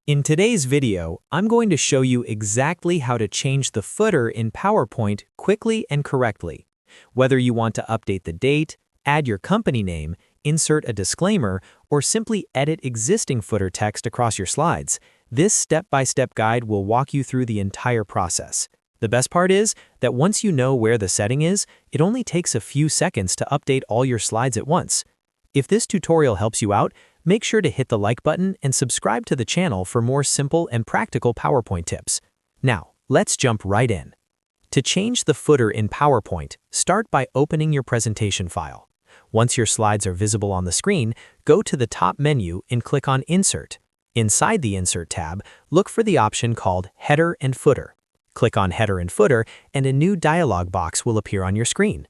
In today's video, I'm going to show you exactly how to change the footer in PowerPoint quickly and correctly. Whether you want to update the date, add your company name, insert a disclaimer, or simply edit existing footer text across your slides, this step-by-step guide will walk you through the entire process. The best part is that once you know where the setting is, it only takes a few seconds to update all your slides at once. If this tutorial helps you out, make sure to hit the like button and subscribe to the channel for more simple and practical PowerPoint tips. Now, let's jump right in. To change the footer in PowerPoint, start by opening your presentation file. Once your slides are visible on the screen, go to the top menu and click on Insert. Inside the Insert tab, look for the option called Header and Footer. Click on Header and Footer, and a new dialog box will appear on your screen.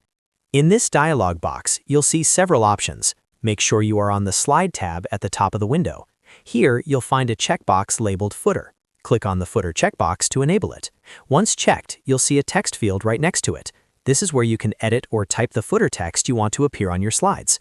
In this dialog box, you'll see several options. Make sure you are on the Slide tab at the top of the window. Here, you'll find a checkbox labeled Footer. Click on the Footer checkbox to enable it. Once checked, you'll see a text field right next to it. This is where you can edit or type the footer text you want to appear on your slides.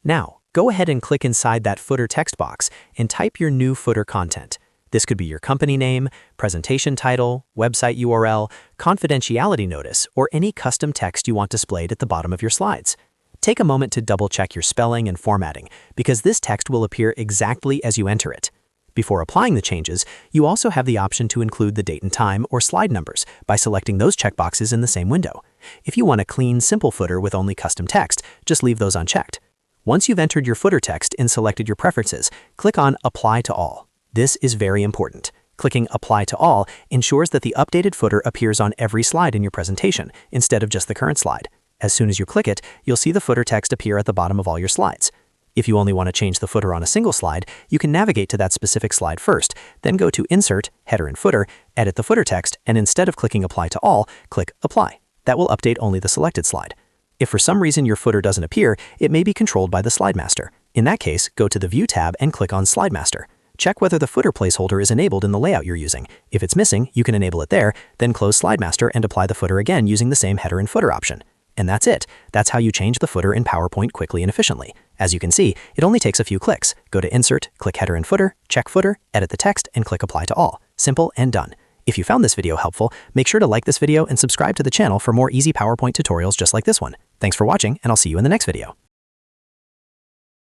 Now, go ahead and click inside that footer text box and type your new footer content. This could be your company name, presentation title, website URL, confidentiality notice, or any custom text you want displayed at the bottom of your slides. Take a moment to double-check your spelling and formatting, because this text will appear exactly as you enter it. Before applying the changes, you also have the option to include the date and time or slide numbers by selecting those checkboxes in the same window. If you want a clean, simple footer with only custom text, just leave those unchecked. Once you've entered your footer text and selected your preferences, click on Apply to All. This is very important. Clicking Apply to All ensures that the updated footer appears on every slide in your presentation, instead of just the current slide. As soon as you click it, you'll see the footer text appear at the bottom of all your slides. If you only want to change the footer on a single slide, you can navigate to that specific slide first, then go to Insert, Header and Footer, edit the footer text, and instead of clicking Apply to All, click Apply. That will update only the selected slide. If for some reason your footer doesn't appear, it may be controlled by the Slide Master. In that case, go to the View tab and click on Slide Master. Check whether the footer placeholder is enabled in the layout you're using. If it's missing, you can enable it there, then close Slide Master and apply the footer again using the same Header and Footer option. And that's it. That's how you change the footer in PowerPoint quickly and efficiently. As you can see, it only takes a few clicks. Go to Insert, click Header and Footer, check Footer, edit the text, and click Apply to All. Simple and done. If you found this video helpful, make sure to like this video and subscribe to the channel for more easy PowerPoint tutorials just like this one. Thanks for watching, and I'll see you in the next video.